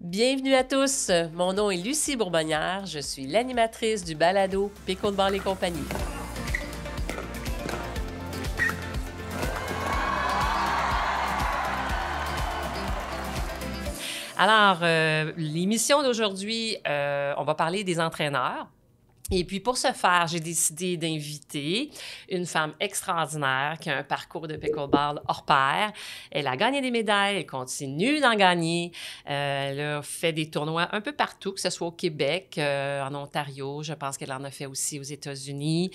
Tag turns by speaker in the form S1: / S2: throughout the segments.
S1: Bienvenue à tous, mon nom est Lucie Bourbonnière, je suis l'animatrice du balado Pickleball et compagnie. Alors, l'émission d'aujourd'hui, on va parler des entraîneurs. Et puis, pour ce faire, j'ai décidé d'inviter une femme extraordinaire qui a un parcours de pickleball hors pair. Elle a gagné des médailles, elle continue d'en gagner. Elle a fait des tournois un peu partout, que ce soit au Québec, en Ontario. Je pense qu'elle en a fait aussi aux États-Unis.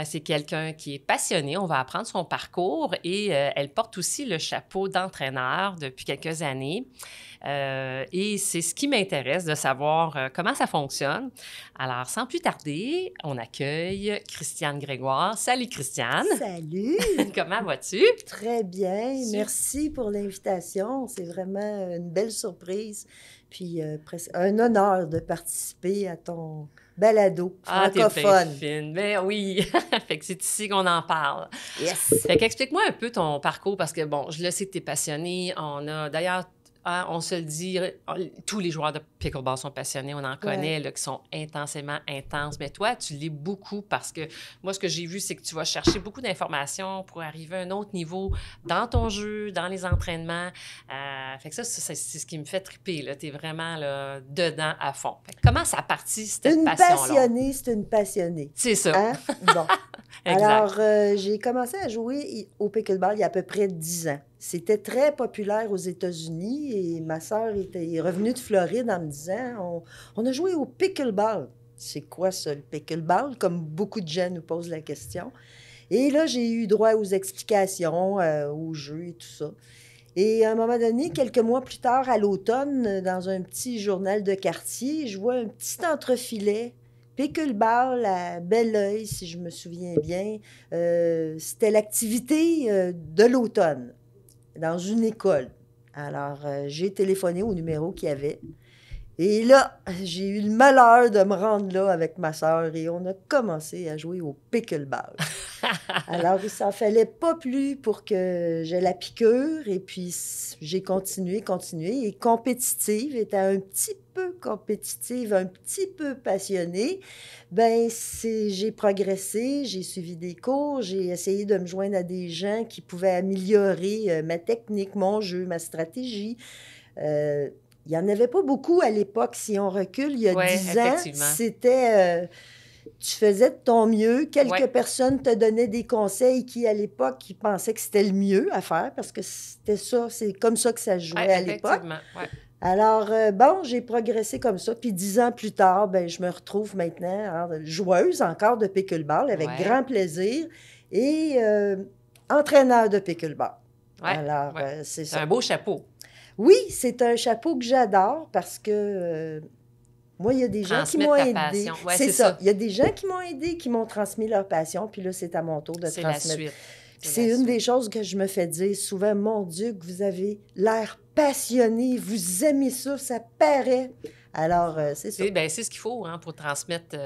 S1: C'est quelqu'un qui est passionné. On va apprendre son parcours et elle porte aussi le chapeau d'entraîneur depuis quelques années. Et c'est ce qui m'intéresse de savoir comment ça fonctionne. Alors, sans plus tarder, on accueille Christiane Grégoire. Salut, Christiane!
S2: Salut!
S1: Comment vas-tu?
S2: Très bien. Merci pour l'invitation. C'est vraiment une belle surprise. Puis un honneur de participer à ton balado francophone.
S1: T'es bien fine. Ben oui! Fait que c'est ici qu'on en parle.
S2: Yes!
S1: Fait qu'explique-moi un peu ton parcours, parce que, bon, je le sais que t'es passionnée. On a, d'ailleurs, on se le dit, tous les joueurs de pickleball sont passionnés, on en connaît, là, qui sont intensément intenses. Mais toi, tu l'es beaucoup parce que moi, ce que j'ai vu, c'est que tu vas chercher beaucoup d'informations pour arriver à un autre niveau dans ton jeu, dans les entraînements. Fait que ça, c'est ce qui me fait triper. Tu es vraiment là, dedans à fond. Fait que comment ça a parti, cette passion-là?
S2: Une passionnée, c'est une passionnée.
S1: C'est ça.
S2: Hein? Bon. Alors, j'ai commencé à jouer au pickleball il y a à peu près 10 ans. C'était très populaire aux États-Unis et ma sœur est revenue de Floride en me disant on a joué au pickleball. C'est quoi ça, le pickleball? Comme beaucoup de gens nous posent la question. Et là, j'ai eu droit aux explications, aux jeux et tout ça. Et à un moment donné, quelques mois plus tard, à l'automne, dans un petit journal de quartier, je vois un petit entrefilet. Pickleball à Belleuil, si je me souviens bien. C'était l'activité de l'automne dans une école. Alors, j'ai téléphoné au numéro qu'il y avait. Et là, j'ai eu le malheur de me rendre là avec ma sœur et on a commencé à jouer au pickleball. Alors, il s'en fallait pas plus pour que j'ai la piqûre et puis j'ai continué et compétitive, étant un petit peu compétitive, un petit peu passionnée, ben j'ai progressé, j'ai suivi des cours, j'ai essayé de me joindre à des gens qui pouvaient améliorer ma technique, mon jeu, ma stratégie. Il n'y en avait pas beaucoup à l'époque. Si on recule, il y a 10 ans, c'était... tu faisais de ton mieux. Quelques personnes te donnaient des conseils qui, à l'époque, qui pensaient que c'était le mieux à faire parce que c'était ça, c'est comme ça que ça se jouait à l'époque. Alors, bon, j'ai progressé comme ça. Puis 10 ans plus tard, ben, je me retrouve maintenant joueuse encore de pickleball avec grand plaisir et entraîneur de pickleball. Alors, c'est ça.
S1: C'est un beau chapeau.
S2: Oui, c'est un chapeau que j'adore parce que moi, il y a des gens qui m'ont aidé. C'est ça. Il y a des gens qui m'ont aidé, qui m'ont transmis leur passion, puis là, c'est à mon tour de transmettre.
S1: La suite.
S2: C'est une des choses que je me fais dire souvent. Mon Dieu, que vous avez l'air passionné, vous aimez ça, ça paraît. Alors, c'est ça.
S1: C'est ce qu'il faut pour transmettre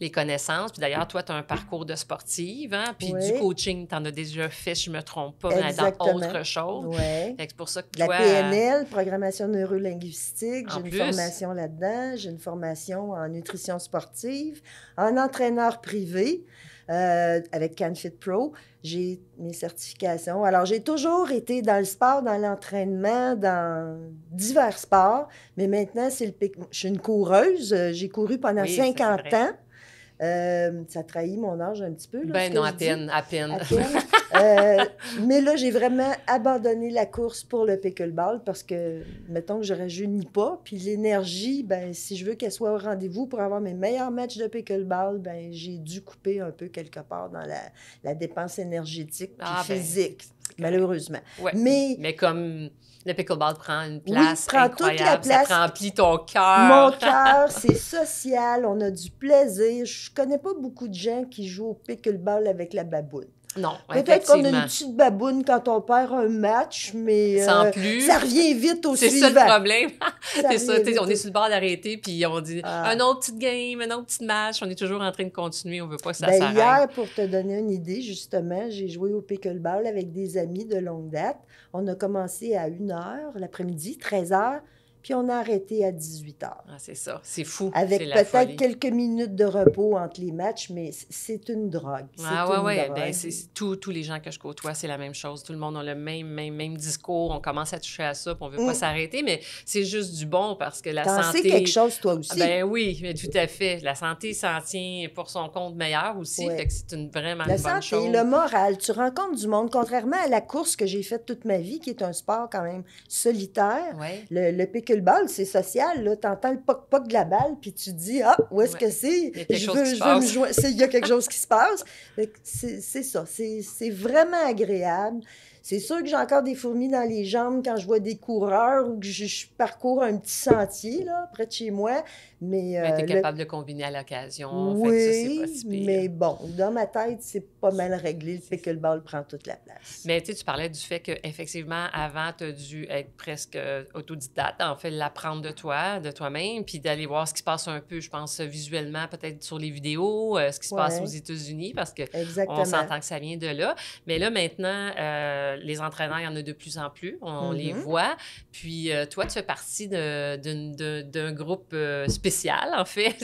S1: les connaissances. Puis d'ailleurs, toi, tu as un parcours de sportive, puis du coaching, tu en as déjà fait, je ne me trompe pas, dans autre chose. C'est pour ça que
S2: toi... La PNL, programmation neurolinguistique, j'ai une formation là-dedans, j'ai une formation en nutrition sportive, en entraîneur privé. Avec CanFit Pro, j'ai mes certifications. Alors, j'ai toujours été dans le sport, dans l'entraînement, dans divers sports, mais maintenant, je suis une coureuse. J'ai couru pendant 50 ans. Ça trahit mon âge un petit peu. Là,
S1: ben non, à peine.
S2: Mais là, j'ai vraiment abandonné la course pour le pickleball parce que, mettons que je ne rajeunis pas. Puis l'énergie, ben si je veux qu'elle soit au rendez-vous pour avoir mes meilleurs matchs de pickleball, ben j'ai dû couper un peu quelque part dans la dépense énergétique et physique, malheureusement.
S1: Ouais. Mais comme... Le pickleball prend une place
S2: prend
S1: incroyable,
S2: toute la place.
S1: Ça remplit ton cœur.
S2: Mon cœur, c'est social, on a du plaisir. Je connais pas beaucoup de gens qui jouent au pickleball avec la baboune.
S1: Non,
S2: peut-être qu'on a une petite baboune quand on perd un match, mais
S1: sans plus.
S2: Ça revient vite au suivant.
S1: C'est ça le problème. C'est ça, on est sur le bord d'arrêter, puis on dit un autre petit game, un autre petit match. On est toujours en train de continuer, on veut pas que ça s'arrête.
S2: Hier, pour te donner une idée, justement, j'ai joué au pickleball avec des amis de longue date. On a commencé à 1h l'après-midi, 13h. puis on a arrêté à 18 h.
S1: Ah, c'est ça. C'est fou.
S2: Avec
S1: c'est la
S2: peut-être
S1: folie.
S2: quelques minutes de repos entre les matchs, mais c'est une drogue.
S1: Oui. Ben, tous les gens que je côtoie, c'est la même chose. Tout le monde a le même discours. On commence à toucher à ça, puis on veut pas s'arrêter, mais c'est juste du bon parce que la
S2: T'en
S1: santé...
S2: sais quelque chose, toi aussi.
S1: Ben oui, mais tout à fait. La santé s'en tient pour son compte meilleur aussi, fait que c'est vraiment une bonne chose.
S2: La santé, le moral, tu rencontres du monde, contrairement à la course que j'ai faite toute ma vie, qui est un sport quand même solitaire.
S1: Ouais.
S2: Le pickleball, c'est social, là. T'entends le poc-poc de la balle, puis tu te dis, ah, où est-ce que c'est?
S1: Il y a quelque chose qui se passe.
S2: Il y a quelque chose qui se passe. C'est ça, c'est vraiment agréable. C'est sûr que j'ai encore des fourmis dans les jambes quand je vois des coureurs ou que je parcours un petit sentier, là, près de chez moi. Mais
S1: tu es capable de combiner à l'occasion.
S2: Oui,
S1: fait que ça, c'est pas si pire.
S2: Mais bon, dans ma tête, c'est pas mal réglé. Le pickleball prend toute la place.
S1: Mais tu parlais du fait qu'effectivement, avant, tu as dû être presque autodidacte, en fait, l'apprendre de toi-même, puis d'aller voir ce qui se passe un peu, je pense, visuellement, peut-être sur les vidéos, ce qui se passe aux États-Unis, parce qu'on s'entend que ça vient de là. Mais là, maintenant, les entraîneurs, il y en a de plus en plus. On les voit. Puis toi, tu fais partie d'un groupe spécial, en fait.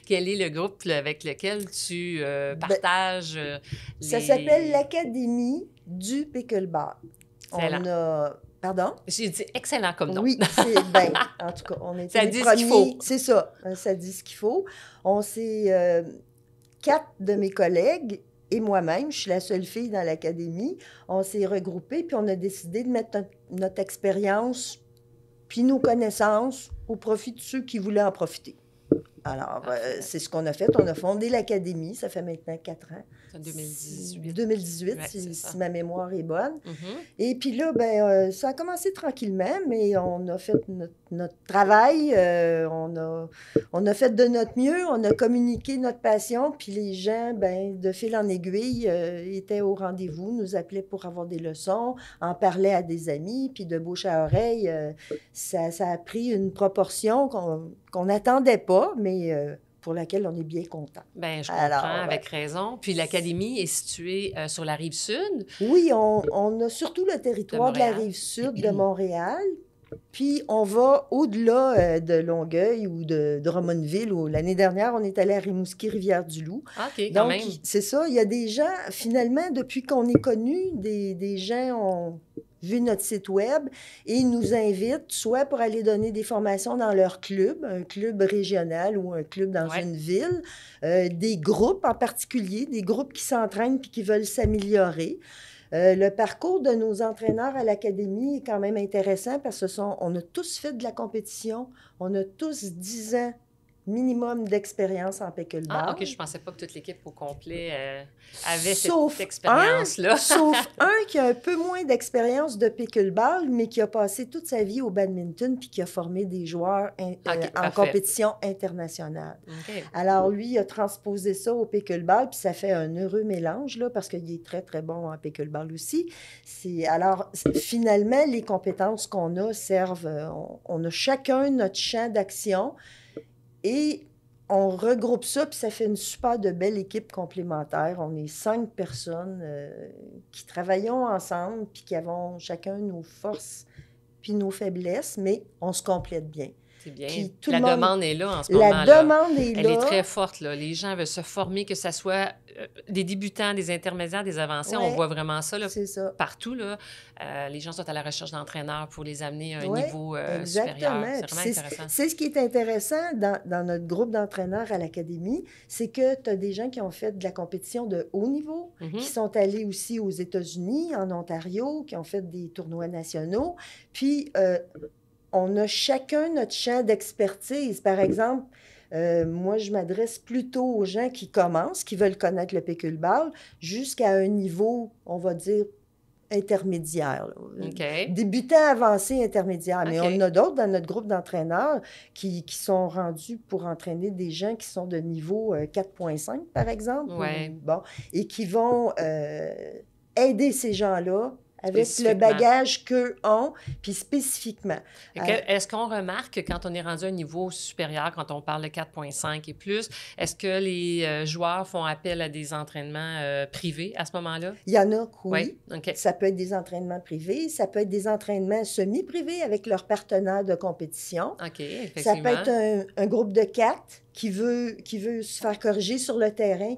S1: Quel est le groupe avec lequel tu partages
S2: Ça s'appelle l'Académie du pickleball.
S1: Excellent.
S2: Pardon?
S1: J'ai dit excellent comme nom.
S2: Oui, en tout cas, on était
S1: ça
S2: les
S1: dit
S2: premiers.
S1: Ce qu'il faut.
S2: C'est ça, ça dit ce qu'il faut. On s'est... 4 de mes collègues et moi-même, je suis la seule fille dans l'académie, on s'est regroupés, puis on a décidé de mettre notre expérience puis nos connaissances au profit de ceux qui voulaient en profiter. Alors, c'est ce qu'on a fait. On a fondé l'Académie, ça fait maintenant 4 ans.
S1: En 2018.
S2: 2018, si ma mémoire est bonne. Et puis là, ça a commencé tranquillement, mais on a fait notre travail, on a fait de notre mieux, on a communiqué notre passion, puis les gens, de fil en aiguille, étaient au rendez-vous, nous appelaient pour avoir des leçons, en parlaient à des amis, puis de bouche à oreille, ça a pris une proportion qu'on n'attendait pas, mais pour laquelle on est bien content.
S1: Bien, je comprends, avec raison. Puis l'Académie est située sur la Rive-Sud.
S2: Oui, on a surtout le territoire de la Rive-Sud de Montréal. Puis on va au-delà de Longueuil ou de Drummondville. L'année dernière, on est allé à Rimouski, Rivière-du-Loup.
S1: OK, quand même.
S2: C'est ça, il y a des gens, finalement, depuis qu'on est connus, des gens ont vu notre site web et ils nous invitent soit pour aller donner des formations dans leur club, un club régional ou un club dans une ville, des groupes en particulier, des groupes qui s'entraînent puis qui veulent s'améliorer. Le parcours de nos entraîneurs à l'Académie est quand même intéressant parce on a tous fait de la compétition, on a tous 10 ans minimum d'expérience en pickleball.
S1: Ah, OK, je pensais pas que toute l'équipe au complet avait cette expérience-là.
S2: Sauf un qui a un peu moins d'expérience de pickleball, mais qui a passé toute sa vie au badminton puis qui a formé des joueurs en compétition internationale.
S1: Okay.
S2: Alors, lui, il a transposé ça au pickleball, puis ça fait un heureux mélange, là, parce qu'il est très, très bon en pickleball aussi. Alors, finalement, les compétences qu'on a servent... on a chacun notre champ d'action. Et on regroupe ça, puis ça fait une super de belle équipe complémentaire. On est 5 personnes qui travaillons ensemble, puis qui avons chacun nos forces puis nos faiblesses, mais on se complète bien.
S1: C'est bien. La demande est là en ce moment-là.
S2: La demande est là.
S1: Elle est très forte, là. Les gens veulent se former, que ce soit des débutants, des intermédiaires, des avancés. On voit vraiment ça, là, partout, là. Les gens sont à la recherche d'entraîneurs pour les amener à un niveau supérieur. C'est vraiment intéressant.
S2: C'est ce qui est intéressant dans notre groupe d'entraîneurs à l'Académie, c'est que tu as des gens qui ont fait de la compétition de haut niveau, qui sont allés aussi aux États-Unis, en Ontario, qui ont fait des tournois nationaux. Puis... on a chacun notre champ d'expertise. Par exemple, moi, je m'adresse plutôt aux gens qui commencent, qui veulent connaître le pickleball, jusqu'à un niveau, on va dire, intermédiaire.
S1: Okay.
S2: Débutant, avancé, intermédiaire. Mais on a d'autres dans notre groupe d'entraîneurs qui sont rendus pour entraîner des gens qui sont de niveau 4.5, par exemple.
S1: Ouais.
S2: Et qui vont aider ces gens-là avec le bagage qu'eux ont, puis spécifiquement.
S1: Est-ce qu'on remarque que quand on est rendu à un niveau supérieur, quand on parle de 4,5 et plus, est-ce que les joueurs font appel à des entraînements privés à ce moment-là?
S2: Il y en a, oui.
S1: Okay.
S2: Ça peut être des entraînements privés, ça peut être des entraînements semi-privés avec leurs partenaires de compétition.
S1: OK, effectivement.
S2: Ça peut être un groupe de 4 qui veut se faire corriger sur le terrain.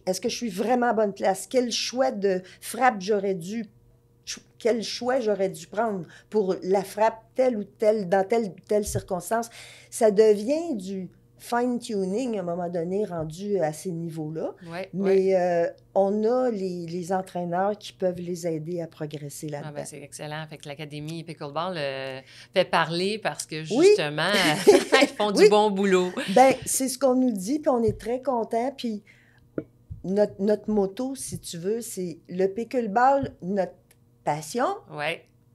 S2: Est-ce que je suis vraiment à bonne place? Quel choix de frappe quel choix j'aurais dû prendre pour la frappe telle ou telle, dans telle ou telle circonstance? Ça devient du fine-tuning à un moment donné rendu à ces niveaux-là. Mais on a les entraîneurs qui peuvent les aider à progresser là-dedans.
S1: Ah ben c'est excellent. Fait que l'Académie Pickleball fait parler parce que justement, ils font du bon boulot.
S2: Bien, c'est ce qu'on nous dit, puis on est très contents. Puis notre motto, si tu veux, c'est le pickleball, notre passion.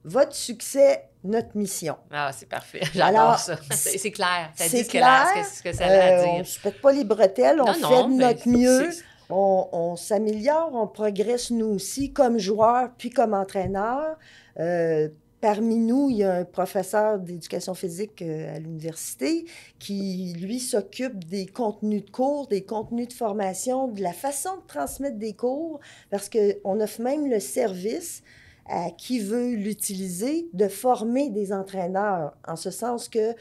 S2: Votre succès, notre mission.
S1: Ah, c'est parfait. J'adore ça. C'est clair. Ça dit ce que ça a à dire.
S2: On ne se pète pas les bretelles, on fait de notre mieux. On s'améliore, on progresse nous aussi comme joueurs puis comme entraîneurs. Parmi nous, il y a un professeur d'éducation physique à l'université qui, lui, s'occupe des contenus de cours, des contenus de formation, de la façon de transmettre des cours, parce qu'on offre même le service à qui veut l'utiliser, de former des entraîneurs, en ce sens que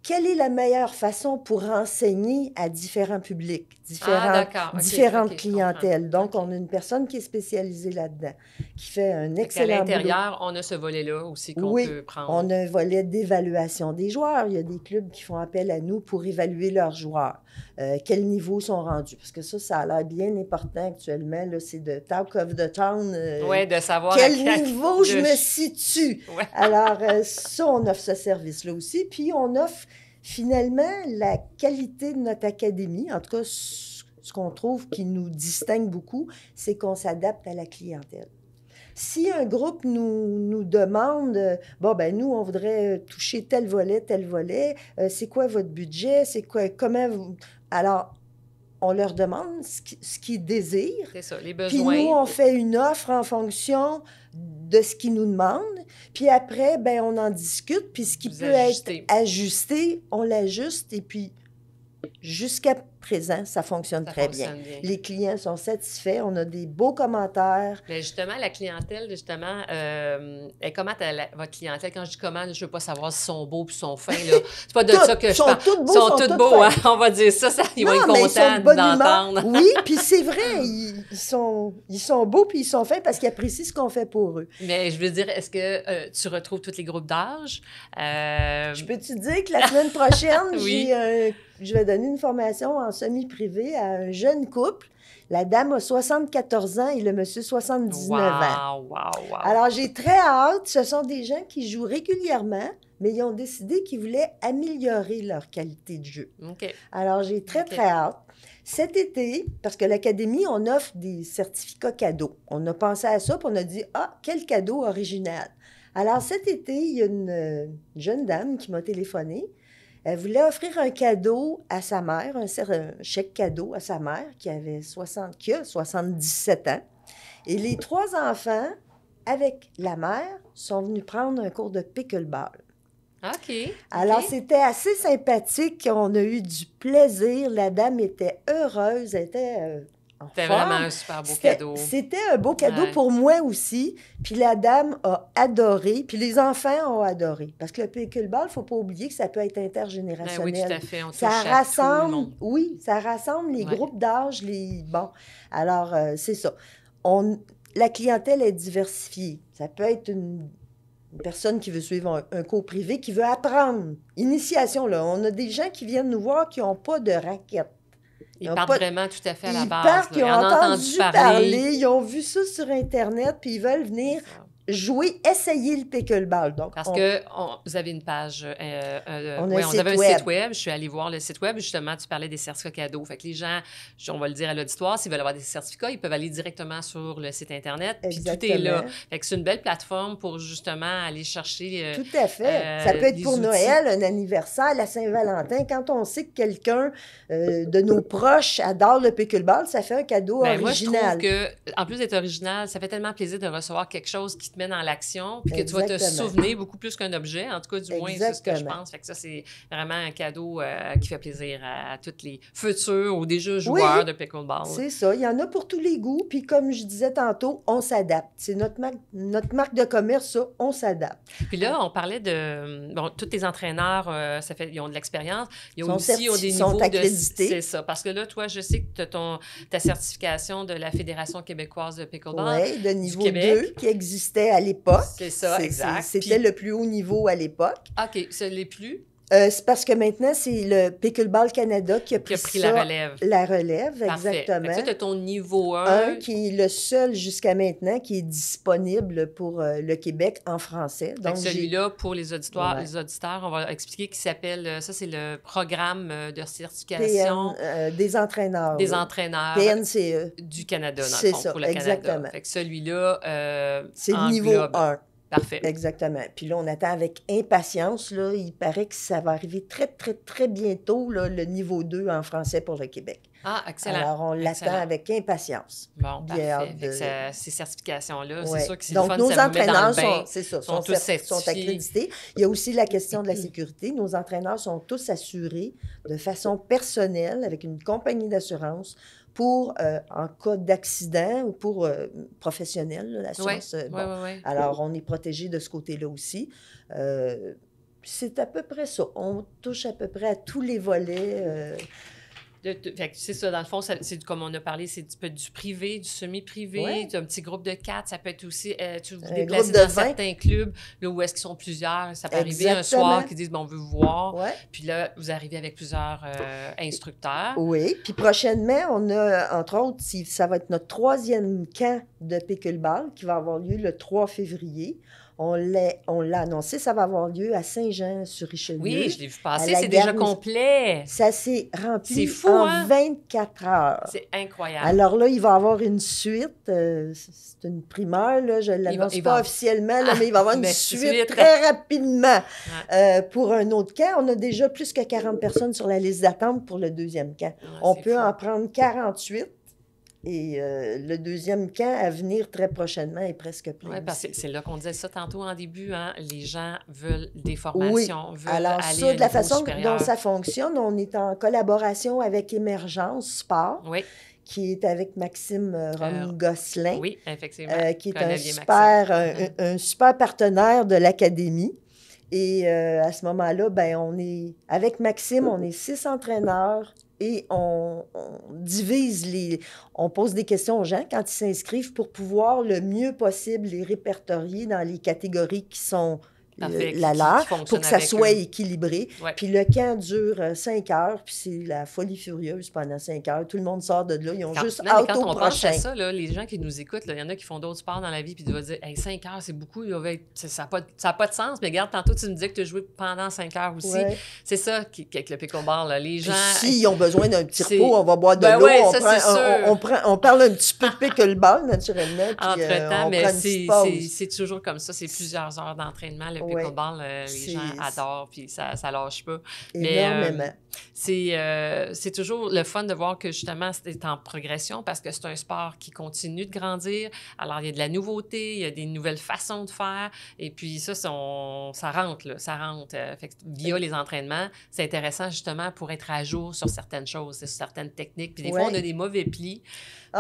S2: quelle est la meilleure façon pour enseigner à différents publics, différentes clientèles. Donc, on a une personne qui est spécialisée là-dedans, qui fait un excellent boulot.
S1: À l'intérieur, on a ce volet-là aussi qu'on peut prendre.
S2: On a un volet d'évaluation des joueurs. Il y a des clubs qui font appel à nous pour évaluer leurs joueurs. Quel niveau sont rendus? Parce que ça a l'air bien important actuellement. Là, c'est de talk of the town.
S1: De savoir
S2: quel niveau je me situe. Alors, ça, on offre ce service-là aussi. Puis, on offre finalement la qualité de notre académie. En tout cas, ce qu'on trouve qui nous distingue beaucoup, c'est qu'on s'adapte à la clientèle. Si un groupe nous demande, nous, on voudrait toucher tel volet, c'est quoi votre budget, comment vous... Alors, on leur demande ce qu'ils désirent.
S1: C'est ça, les besoins.
S2: Puis nous, on fait une offre en fonction de ce qu'ils nous demandent. Puis après, on en discute. Puis ce qui peut être ajusté, on l'ajuste. Et puis, jusqu'à présent, ça fonctionne très bien. Les clients sont satisfaits. On a des beaux commentaires.
S1: Mais justement, la clientèle, comment votre clientèle? Quand je dis comment, je ne veux pas savoir s'ils sont beaux puis sont fins. C'est pas de ça que je parle. Ils sont tous beaux, hein? On va dire ça. Ils vont être contents d'entendre.
S2: Oui, puis c'est vrai. Ils sont beaux puis ils sont fins parce qu'ils apprécient ce qu'on fait pour eux.
S1: Mais je veux dire, est-ce que tu retrouves tous les groupes d'âge?
S2: Je peux te dire que la semaine prochaine, je vais donner une formation en semi-privé à un jeune couple. La dame a 74 ans et le monsieur 79 ans.
S1: Wow.
S2: Alors, j'ai très hâte. Ce sont des gens qui jouent régulièrement, mais ils ont décidé qu'ils voulaient améliorer leur qualité de jeu. Alors, j'ai très hâte. Cet été, parce que l'Académie, on offre des certificats cadeaux. On a pensé à ça, puis on a dit « Ah, quel cadeau original! » Alors, cet été, il y a une jeune dame qui m'a téléphoné. Elle voulait offrir un cadeau à sa mère, un chèque cadeau à sa mère qui a 77 ans. Et les 3 enfants, avec la mère, sont venus prendre un cours de pickleball.
S1: OK.
S2: Alors, c'était assez sympathique. On a eu du plaisir. La dame était heureuse. Elle était
S1: C'était vraiment un super beau cadeau.
S2: C'était un beau cadeau pour moi aussi. Puis la dame a adoré. Puis les enfants ont adoré. Parce que le pickleball, il ne faut pas oublier que ça peut être intergénérationnel.
S1: Oui, tout à fait.
S2: Ça rassemble, ça rassemble les groupes d'âge. Alors, c'est ça. La clientèle est diversifiée. Ça peut être une personne qui veut suivre un cours privé, qui veut apprendre. Initiation, là. On a des gens qui viennent nous voir qui n'ont pas de raquette.
S1: Ils partent vraiment tout à fait à la base.
S2: Ils ont entendu parler, ils ont vu ça sur Internet, puis ils veulent venir essayer le pickleball. Donc,
S1: parce que vous avez une page,
S2: on
S1: ouais,
S2: avait
S1: un site web. Je suis allée voir le site web. Justement, tu parlais des certificats cadeaux. Fait que les gens, on va le dire à l'auditoire, s'ils veulent avoir des certificats, ils peuvent aller directement sur le site Internet. Puis tout est là. Fait que c'est une belle plateforme pour justement aller chercher.
S2: Tout à fait. Ça peut être pour Noël, un anniversaire, la Saint-Valentin. Quand on sait que quelqu'un de nos proches adore le pickleball, ça fait un cadeau original.
S1: Moi, je trouve que, en plus d'être original, ça fait tellement plaisir de recevoir quelque chose qui te met dans l'action, puis que tu vas te souvenir beaucoup plus qu'un objet. En tout cas, du moins, c'est ce que je pense. Fait que ça, c'est vraiment un cadeau qui fait plaisir à tous les futurs ou déjà joueurs de pickleball.
S2: C'est ça. Il y en a pour tous les goûts. Puis comme je disais tantôt, on s'adapte. C'est notre marque de commerce, ça, on s'adapte.
S1: Puis là, on parlait de... Bon, tous tes entraîneurs, ils ont de l'expérience. Il y a aussi des niveaux
S2: accrédités.
S1: C'est ça. Parce que là, toi, je sais que tu as ta certification de la Fédération québécoise de pickleball.
S2: Oui, de niveau 2 qui existait à l'époque.
S1: C'est ça, exact.
S2: C'était le plus haut niveau à l'époque.
S1: OK, ça l'est plus?
S2: C'est parce que maintenant, c'est le Pickleball Canada qui a pris
S1: la relève.
S2: La relève,
S1: parfait.
S2: exactement.
S1: Fait que ça, tu as ton niveau 1.
S2: Qui est le seul jusqu'à maintenant qui est disponible pour le Québec en français.
S1: Donc, celui-là, pour les auditeurs, on va expliquer qu'il s'appelle, ça, c'est le programme de certification
S2: des entraîneurs.
S1: Des entraîneurs.
S2: PNCE.
S1: Du Canada, dans le fond,
S2: c'est ça,
S1: pour le
S2: exactement.
S1: Canada. Fait que celui-là,
S2: c'est le niveau 1.
S1: Parfait.
S2: Exactement. Puis là, on attend avec impatience. Là, il paraît que ça va arriver très, très, très bientôt, là, le niveau 2 en français pour le Québec.
S1: Ah, excellent.
S2: Alors, on l'attend avec impatience.
S1: Bon, parfait. Ces certifications-là, c'est sûr que c'est
S2: donc,
S1: le fun,
S2: nos
S1: ça vous met dans le
S2: entraîneurs
S1: bain.
S2: sont tous accrédités. Il y a aussi la question de la sécurité. Nos entraîneurs sont tous assurés de façon personnelle avec une compagnie d'assurance pour, en cas d'accident ou pour professionnel, l'assurance. Alors, on est protégé de ce côté-là aussi. C'est à peu près ça. On touche à peu près à tous les volets.
S1: C'est ça, dans le fond, c'est comme on a parlé, c'est du privé, du semi-privé, un petit groupe de 4, ça peut être aussi, tu vous déplacez dans certains clubs, là où est-ce qu'ils sont plusieurs, ça peut arriver un soir qu'ils disent, bon, on veut vous voir, puis là, vous arrivez avec plusieurs instructeurs.
S2: Oui, puis prochainement, on a, entre autres, ça va être notre 3e camp de pickleball qui va avoir lieu le 3 février. On l'a annoncé, ça va avoir lieu à Saint-Jean-sur-Richelieu.
S1: Oui, je l'ai vu passer, c'est déjà complet.
S2: Ça s'est rempli
S1: en
S2: 24 heures.
S1: C'est incroyable.
S2: Alors là, il va y avoir une suite. C'est une primeur, là, je ne l'annonce pas officiellement, là, mais il va y avoir une suite très rapidement. Pour un autre camp, on a déjà plus que 40 personnes sur la liste d'attente pour le 2e camp. On peut en prendre 48. Et le 2e camp à venir très prochainement est presque plein.
S1: Oui, parce que c'est là qu'on disait ça tantôt en début, hein? Les gens veulent des formations, veulent
S2: alors
S1: aller
S2: ça,
S1: à
S2: de la façon
S1: supérieur.
S2: dont ça fonctionne, on est en collaboration avec Émergence Sport, qui est avec Maxime Gosselin.
S1: Oui, effectivement.
S2: Qui est un super partenaire de l'Académie. Et à ce moment-là, avec Maxime, on est 6 entraîneurs. Et on divise on pose des questions aux gens quand ils s'inscrivent pour pouvoir le mieux possible les répertorier dans les catégories qui sont la leur, pour que ça soit équilibré. Puis le camp dure 5 heures, puis c'est la folie furieuse pendant 5 heures. Tout le monde sort de là, ils ont juste hâte au prochain. Quand on pense à
S1: ça, là, les gens qui nous écoutent, il y en a qui font d'autres sports dans la vie, puis ils doivent dire hey, 5 heures, c'est beaucoup, ça n'a pas de sens. Mais regarde, tantôt, tu me disais que tu as joué pendant 5 heures aussi. C'est ça avec le pickleball. Là. Les gens...
S2: S'ils ont besoin d'un petit repos, on va boire de l'eau, on parle un petit peu de pickleball, naturellement.
S1: Entre-temps, mais c'est toujours comme ça. C'est plusieurs heures d'entraînement, le pickleball, les gens adorent, puis ça lâche pas.
S2: Énormément.
S1: C'est toujours le fun de voir que, justement, c'est en progression parce que c'est un sport qui continue de grandir. Alors, il y a de la nouveauté, il y a des nouvelles façons de faire. Et puis, ça rentre, là, ça rentre. Fait que via les entraînements, c'est intéressant, justement, pour être à jour sur certaines choses, sur certaines techniques. Puis, des fois, on a des mauvais plis.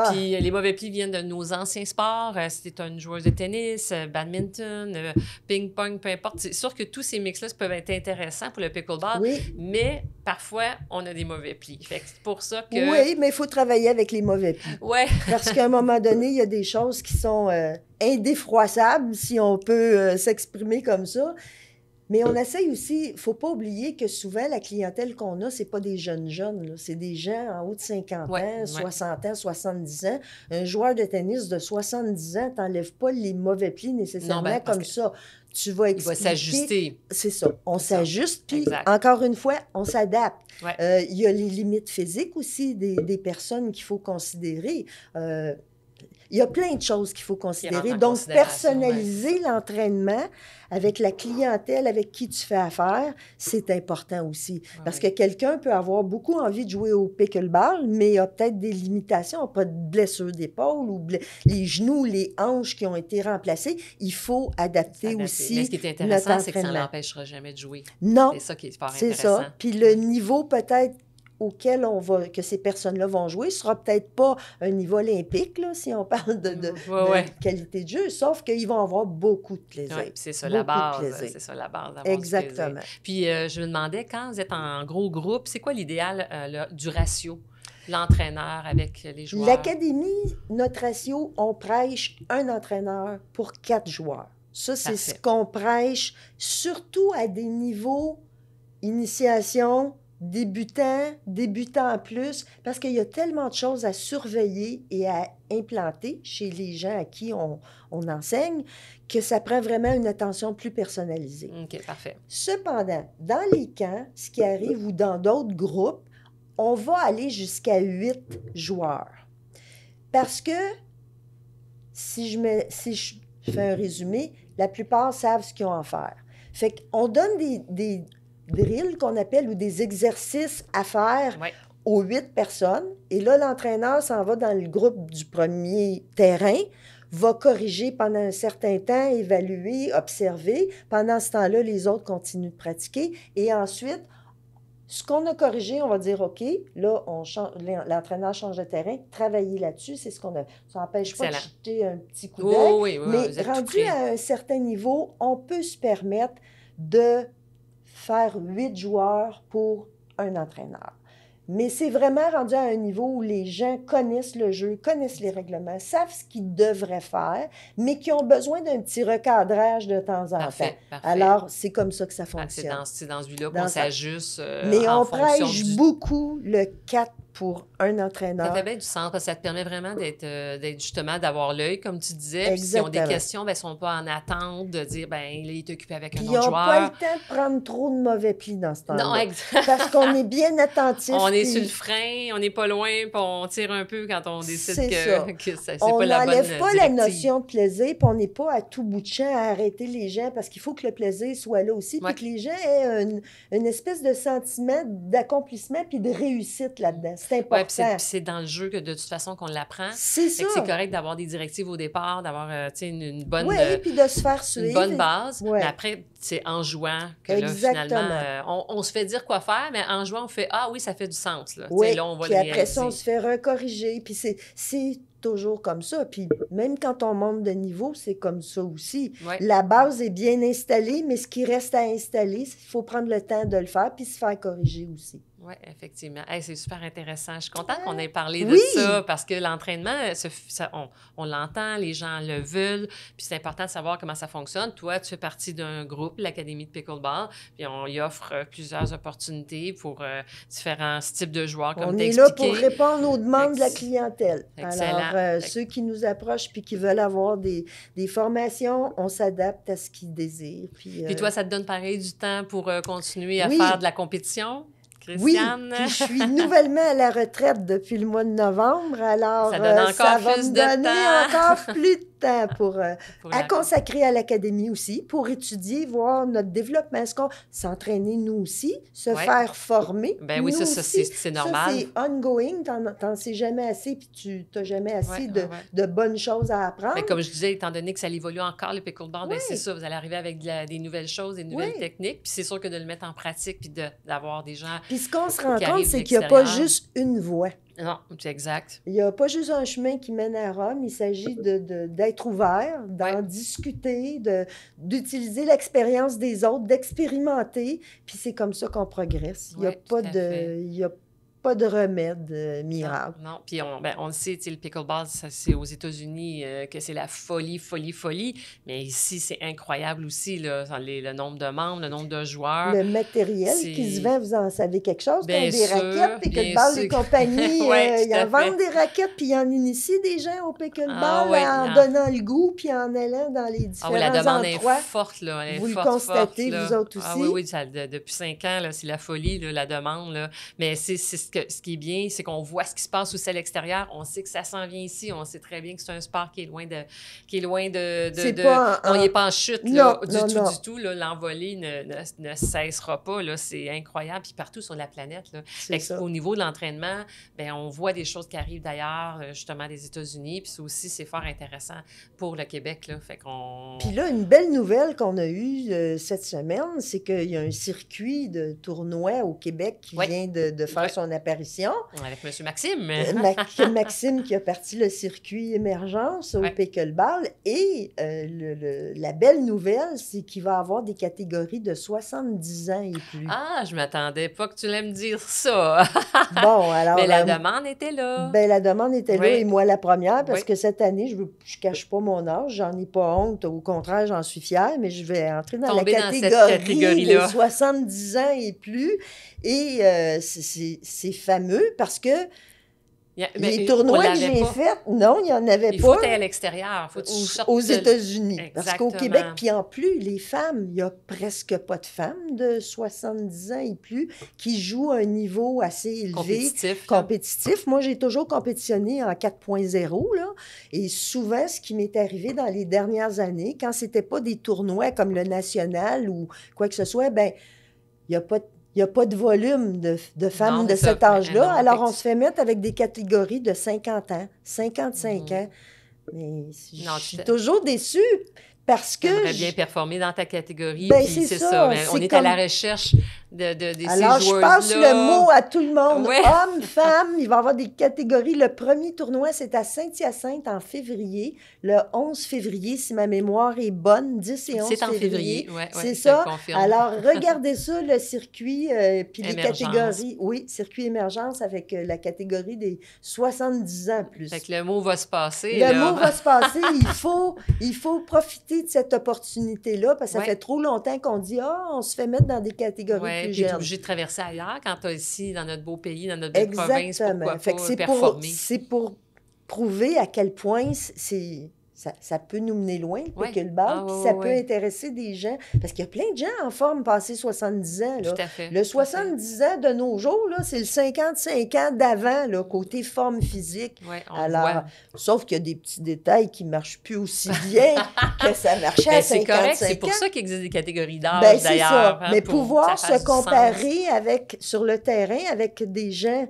S1: Puis les mauvais plis viennent de nos anciens sports. Si tu es une joueuse de tennis, badminton, ping-pong, peu importe. C'est sûr que tous ces mix-là peuvent être intéressants pour le pickleball, mais parfois, on a des mauvais plis. Fait que c'est pour ça que...
S2: Oui, mais il faut travailler avec les mauvais plis. Parce qu'à un moment donné, il y a des choses qui sont indéfroissables, si on peut s'exprimer comme ça. Mais on essaye aussi, il ne faut pas oublier que souvent, la clientèle qu'on a, ce n'est pas des jeunes, là. C'est des gens en haut de 50 ans, 60 ans, 70 ans. Un joueur de tennis de 70 ans, tu n'enlèves pas les mauvais plis nécessairement comme ça. Tu vas expliquer.
S1: Il va s'ajuster.
S2: C'est ça. On s'ajuste, puis encore une fois, on s'adapte. Il y a les limites physiques aussi des personnes qu'il faut considérer. Il y a plein de choses qu'il faut considérer. Donc, personnaliser l'entraînement avec la clientèle avec qui tu fais affaire, c'est important aussi. Parce que quelqu'un peut avoir beaucoup envie de jouer au pickleball, mais il a peut-être des limitations, pas de blessure d'épaule ou les genoux, les hanches qui ont été remplacées. Il faut adapter aussi.
S1: Mais ce qui est intéressant, c'est que ça ne l'empêchera jamais de jouer.
S2: Non.
S1: C'est ça qui est super intéressant. C'est ça.
S2: Puis le niveau peut-être auquel que ces personnes-là vont jouer sera peut-être pas un niveau olympique, là, si on parle de qualité de jeu, sauf qu'ils vont avoir beaucoup de plaisir.
S1: Oui, c'est ça, la base. C'est ça, la base.
S2: Exactement.
S1: Puis, je me demandais, quand vous êtes en gros groupe, c'est quoi l'idéal du ratio? L'entraîneur avec les joueurs?
S2: L'Académie, notre ratio, on prêche un entraîneur pour 4 joueurs. Ça, c'est ce qu'on prêche, surtout à des niveaux initiation, débutants plus, parce qu'il y a tellement de choses à surveiller et à implanter chez les gens à qui on enseigne que ça prend vraiment une attention plus personnalisée.
S1: OK, parfait.
S2: Cependant, dans les camps, ce qui arrive ou dans d'autres groupes, on va aller jusqu'à 8 joueurs. Parce que, si je fais un résumé, la plupart savent ce qu'ils ont à faire. Fait qu'on donne des drills qu'on appelle ou des exercices à faire aux 8 personnes. Et là, l'entraîneur s'en va dans le groupe du premier terrain, va corriger pendant un certain temps, évaluer, observer. Pendant ce temps-là, les autres continuent de pratiquer. Et ensuite, ce qu'on a corrigé, on va dire, OK, là, l'entraîneur change de terrain, travailler là-dessus, c'est ce qu'on a. Ça n'empêche pas de jeter un petit coup d'œil. Mais rendu à un certain niveau, on peut se permettre de faire 8 joueurs pour un entraîneur. Mais c'est vraiment rendu à un niveau où les gens connaissent le jeu, connaissent les règlements, savent ce qu'ils devraient faire, mais qui ont besoin d'un petit recadrage de temps en temps. Alors, c'est comme ça que ça fonctionne.
S1: C'est dans ce but-là qu'on s'ajuste
S2: mais on prêche beaucoup le 4 pour un entraîneur.
S1: Ça fait bien du sens, parce que ça te permet vraiment d'être justement, d'avoir l'œil, comme tu disais. Puis s'ils ont des questions, ils ne sont pas en attente de dire, il est occupé avec un autre joueur.
S2: Ils n'ont pas le temps de prendre trop de mauvais plis dans ce temps-là. Non, exact. Parce qu'on est bien attentif.
S1: On est sur le frein, on n'est pas loin, puis on tire un peu quand on décide que c'est pas la bonne
S2: On n'enlève pas
S1: directive.
S2: la notion de plaisir, puis on n'est pas à tout bout de champ à arrêter les gens, parce qu'il faut que le plaisir soit là aussi, puis que les gens aient une espèce de sentiment d'accomplissement puis de réussite là-dedans. C'est important.
S1: C'est dans le jeu que de toute façon qu'on l'apprend.
S2: C'est ça.
S1: C'est correct d'avoir des directives au départ, d'avoir une bonne,
S2: puis de se faire suivre.
S1: Une bonne base. Mais après, c'est en jouant que là, finalement, on se fait dire quoi faire, mais en jouant, on fait « Ah oui, ça fait du sens. » Là, là, on va
S2: puis après ça, on se fait recorriger. Puis c'est toujours comme ça. Puis même quand on monte de niveau, c'est comme ça aussi. La base est bien installée, mais ce qui reste à installer, il faut prendre le temps de le faire puis se faire corriger aussi.
S1: Oui, effectivement. C'est super intéressant. Je suis contente qu'on ait parlé de ça parce que l'entraînement, on l'entend, les gens le veulent, puis c'est important de savoir comment ça fonctionne. Toi, tu fais partie d'un groupe, l'Académie de Pickleball, puis on y offre plusieurs opportunités pour différents types de joueurs, comme tu as expliqué.
S2: On est là pour répondre aux demandes de la clientèle. Excellent. Alors, ceux qui nous approchent puis qui veulent avoir des formations, on s'adapte à ce qu'ils désirent. Puis
S1: toi, ça te donne pareil du temps pour continuer à faire de la compétition? Christiane.
S2: Oui, puis je suis nouvellement à la retraite depuis le mois de novembre, alors
S1: ça donne encore
S2: ça va
S1: plus
S2: me
S1: de
S2: donner
S1: temps.
S2: encore plus de temps pour à consacrer à l'académie aussi, pour étudier, voir notre développement. Est-ce qu'on s'entraîner nous aussi, se faire former?
S1: Ben oui, ça c'est normal.
S2: Ça, c'est ongoing, t'en sais jamais assez, puis tu n'as jamais assez de bonnes choses à apprendre.
S1: Mais comme je disais, étant donné que ça évolue encore, le pickleball, c'est ça, vous allez arriver avec des nouvelles choses, des nouvelles techniques, puis c'est sûr que de le mettre en pratique, puis d'avoir des gens...
S2: Puis ce qu'on se rend compte, c'est qu'il n'y a pas juste une voie.
S1: Non, c'est exact.
S2: Il n'y a pas juste un chemin qui mène à Rome. Il s'agit d'être ouvert, d'en discuter, d'utiliser l'expérience des autres, d'expérimenter. Puis c'est comme ça qu'on progresse. Il n'y a pas de remède miracle.
S1: Non. Puis on le sait, le pickleball, c'est aux États-Unis que c'est la folie. Mais ici, c'est incroyable aussi, là, le nombre de membres, le nombre de joueurs.
S2: Le matériel qui se vend, vous en savez quelque chose?
S1: Bien
S2: des
S1: sûr,
S2: raquettes, pickleball, les compagnies, ils en vendent des raquettes, puis ils en initient des gens au pickleball en donnant le goût, puis en allant dans les différents endroits.
S1: La demande est forte, là. Elle est
S2: vous
S1: forte,
S2: le constatez,
S1: forte,
S2: vous autres aussi?
S1: Oui, depuis 5 ans, là, c'est la folie, là, la demande. Là. Mais c'est ce qui est bien, c'est qu'on voit ce qui se passe aussi à l'extérieur. On sait que ça s'en vient ici. On sait très bien que c'est un sport qui est loin de... Non, il n'est pas en chute, là, du tout. L'envolée ne cessera pas. Là, c'est incroyable. Puis partout sur la planète. Là. Au niveau de l'entraînement, on voit des choses qui arrivent d'ailleurs, justement, des États-Unis. Puis ça aussi, c'est fort intéressant pour le Québec. Là.
S2: Puis là, une belle nouvelle qu'on a eue cette semaine, c'est qu'il y a un circuit de tournois au Québec qui vient de faire son apparition.
S1: Avec M. Maxime.
S2: Maxime qui a parti le circuit Émergence au pickleball. Et la belle nouvelle, c'est qu'il va y avoir des catégories de 70 ans et plus.
S1: Ah, je m'attendais pas que tu allais me dire ça.
S2: Bon, alors...
S1: Mais la demande était là.
S2: La demande était là, et moi la première, parce que cette année, je cache pas mon âge, j'en ai pas honte, au contraire, j'en suis fière, mais je vais entrer dans la catégorie de 70 ans et plus. Et c'est fameux parce que les tournois que j'ai faits, non, il n'y en avait pas.
S1: Il faut aller à l'extérieur.
S2: Aux États-Unis. Parce qu'au Québec, puis en plus, les femmes, il n'y a presque pas de femmes de 70 ans et plus qui jouent à un niveau assez élevé. Compétitif. Moi, j'ai toujours compétitionné en 4.0, là. Et souvent, ce qui m'est arrivé dans les dernières années, quand c'était pas des tournois comme le national ou quoi que ce soit, il n'y a pas de volume de femmes de cet âge-là. Alors, on se fait mettre avec des catégories de 50 ans, 55 ans. Mais je suis toujours déçue parce que...
S1: J'aimerais bien performer dans ta catégorie, puis c'est ça. On est à la recherche de ces joueuses-là.
S2: Alors, je passe le mot à tout le monde. Hommes, femmes, il va y avoir des catégories. Le premier tournoi, c'est à Saint-Hyacinthe en février. Le 11 février, si ma mémoire est bonne, 10 et 11 février.
S1: C'est en février,
S2: c'est ça. Alors, regardez ça, le circuit, puis les catégories. Oui, circuit émergence avec la catégorie des 70 ans plus.
S1: Fait que le mot va se passer.
S2: Le mot va se passer. Il faut profiter de cette opportunité-là, parce que ça fait trop longtemps qu'on dit « on se fait mettre dans des catégories plus jeunes. »
S1: Tu es obligé de traverser ailleurs quand tu es ici, dans notre beau pays, dans notre belle province, pourquoi pas performer.
S2: C'est pour prouver à quel point ça peut nous mener loin, le pickleball, puis ça peut intéresser des gens. Parce qu'il y a plein de gens en forme passés 70 ans. Là.
S1: Tout à fait.
S2: Le 70 ans de nos jours, là, c'est le 55 ans d'avant, là, côté forme physique.
S1: Oui,
S2: alors, sauf qu'il y a des petits détails qui ne marchent plus aussi bien que ça marchait à 55 ans.
S1: C'est correct, c'est pour ça qu'il existe des catégories d'âge, d'ailleurs.
S2: C'est ça. Mais pouvoir se comparer sur le terrain avec des gens...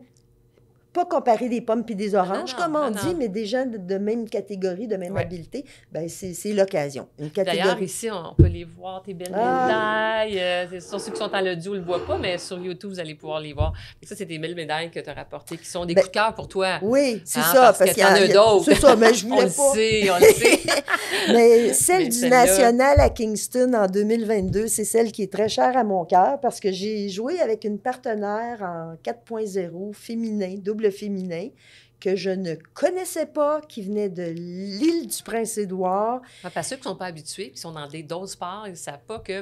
S2: Pas comparer des pommes puis des oranges, comme on dit, mais des gens de même catégorie, de même habileté, c'est l'occasion.
S1: D'ailleurs, ici, on peut les voir, tes belles médailles. Ceux qui sont en audio ne le voient pas, mais sur YouTube, vous allez pouvoir les voir. Et ça, c'est des belles médailles que tu as rapportées, qui sont des coups de cœur pour toi.
S2: Oui, c'est ça.
S1: Parce qu'il y en a d'autres.
S2: C'est ça, mais je voulais
S1: pas. On le sait.
S2: Mais celle du National à Kingston en 2022, c'est celle qui est très chère à mon cœur, parce que j'ai joué avec une partenaire en 4.0 féminin, double féminin, que je ne connaissais pas, qui venait de l'île du Prince-Édouard.
S1: Parce que ceux qui ne sont pas habitués, qui sont dans d'autres sports, ils ne savent pas que,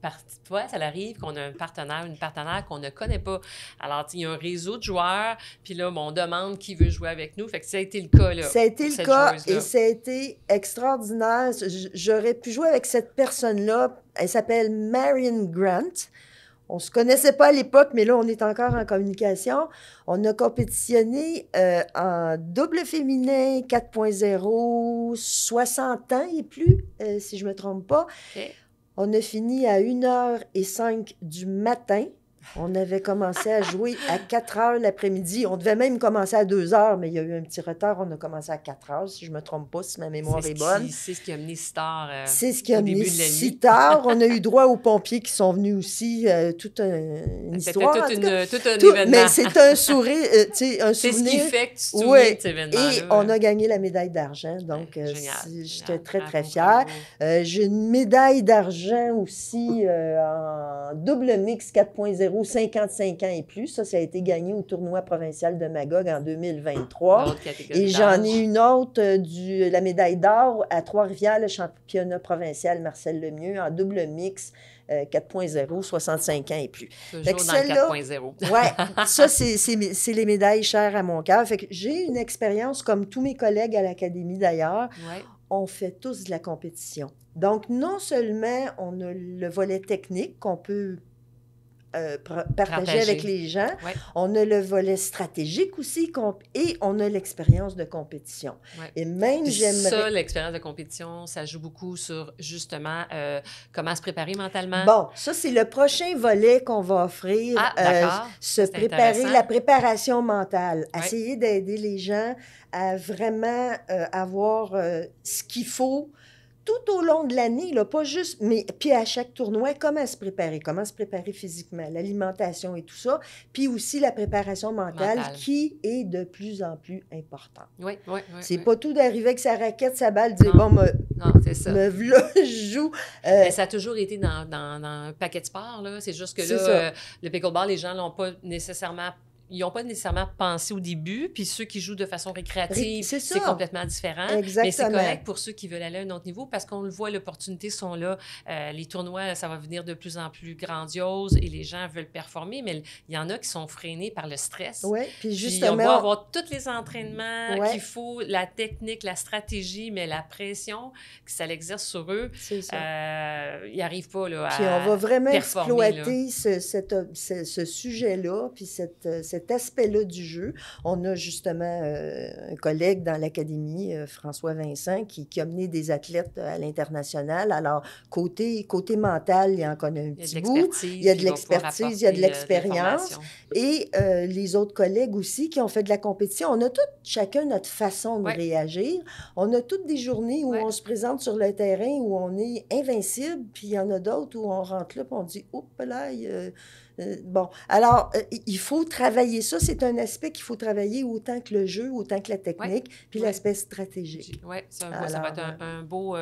S1: parfois, ça arrive qu'on a une partenaire qu'on ne connaît pas. Alors, il y a un réseau de joueurs, puis là, on demande qui veut jouer avec nous. Fait que ça a été le cas, là.
S2: Ça a été le cas, et ça a été extraordinaire. J'aurais pu jouer avec cette personne-là. Elle s'appelle Marion Grant. On ne se connaissait pas à l'époque, mais là, on est encore en communication. On a compétitionné en double féminin 4.0, 60 ans et plus, si je ne me trompe pas.
S1: Okay.
S2: On a fini à 1h05 du matin. On avait commencé à jouer à 4h l'après-midi. On devait même commencer à 2h, mais il y a eu un petit retard. On a commencé à 4h, si je ne me trompe pas, si ma mémoire est bonne.
S1: C'est ce qui a mené si tard
S2: C'est ce qui a mené si tard. On a eu droit aux pompiers qui sont venus aussi. Toute une histoire.
S1: C'était tout un événement.
S2: Mais c'est un sourire, un souvenir.
S1: C'est ce qui fait que tu te souviens de cet événement-là.
S2: Et on a gagné la médaille d'argent. Donc, j'étais très, très fière. J'ai une médaille d'argent aussi en double mix 4.0 4.0, 55 ans et plus. Ça a été gagné au tournoi provincial de Magog en 2023. Et j'en ai une autre, la médaille d'or à Trois-Rivières, le championnat provincial Marcel Lemieux, en double mix, 4.0, 65 ans et plus.
S1: Toujours dans le 4.0.
S2: Oui, ça, c'est les médailles chères à mon cœur. Fait que j'ai une expérience, comme tous mes collègues à l'Académie d'ailleurs, on fait tous de la compétition. Donc, non seulement on a le volet technique qu'on peut partager avec les gens, on a le volet stratégique aussi, et on a l'expérience de compétition. Et même, j'aimerais...
S1: Ça, l'expérience de compétition, ça joue beaucoup sur, justement, comment se préparer mentalement.
S2: Bon, ça, c'est le prochain volet qu'on va offrir. Se préparer, la préparation mentale. Essayer d'aider les gens à vraiment avoir ce qu'il faut tout au long de l'année, là, pas juste, mais puis à chaque tournoi, comment se préparer physiquement, l'alimentation et tout ça, puis aussi la préparation mentale qui est de plus en plus importante. C'est pas tout d'arriver avec sa raquette, sa balle, dire bon,
S1: c'est ça.
S2: me v'là, je joue.
S1: Ça a toujours été dans un paquet de sports, là. C'est juste que là, le pickleball, les gens l'ont pas nécessairement... Ils n'ont pas nécessairement pensé au début, puis ceux qui jouent de façon récréative, c'est complètement différent.
S2: Exactement.
S1: Mais c'est correct pour ceux qui veulent aller à un autre niveau, parce qu'on le voit, les opportunités sont là. Les tournois, ça va venir de plus en plus grandiose et les gens veulent performer, mais il y en a qui sont freinés par le stress.
S2: Oui, puis justement...
S1: Puis on va avoir tous les entraînements qu'il faut, la technique, la stratégie, mais la pression que ça l'exerce sur eux, ils n'arrivent pas là, à
S2: puis on va vraiment
S1: exploiter
S2: ce sujet-là, puis cet aspect-là du jeu. On a justement un collègue dans l'Académie, François Vincent, qui a mené des athlètes à l'international. Alors, côté mental, il en connaît un petit bout. Il y a de l'expertise, il y a de l'expérience. Et les autres collègues aussi qui ont fait de la compétition. On a chacun notre façon de réagir. On a toutes des journées où on se présente sur le terrain, où on est invincible, puis il y en a d'autres où on rentre là, puis on dit « Oups, là, bon, alors, il faut travailler ça. C'est un aspect qu'il faut travailler autant que le jeu, autant que la technique, puis l'aspect stratégique.
S1: Oui, ça va être un beau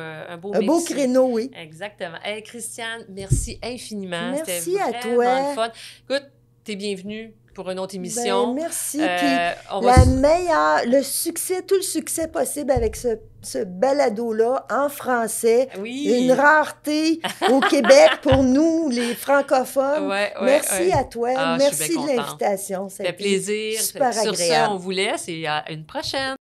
S2: créneau, oui.
S1: Exactement. Hey, Christiane, merci infiniment.
S2: Merci à toi.
S1: C'était vraiment le fun. Écoute, t'es bienvenue pour une autre émission.
S2: Merci. Le succès, tout le succès possible avec ce balado-là en français. Une rareté au Québec pour nous, les francophones. Merci à toi. Merci de l'invitation.
S1: Ça fait plaisir.
S2: Super agréable.
S1: Sur ça, on vous laisse et à une prochaine.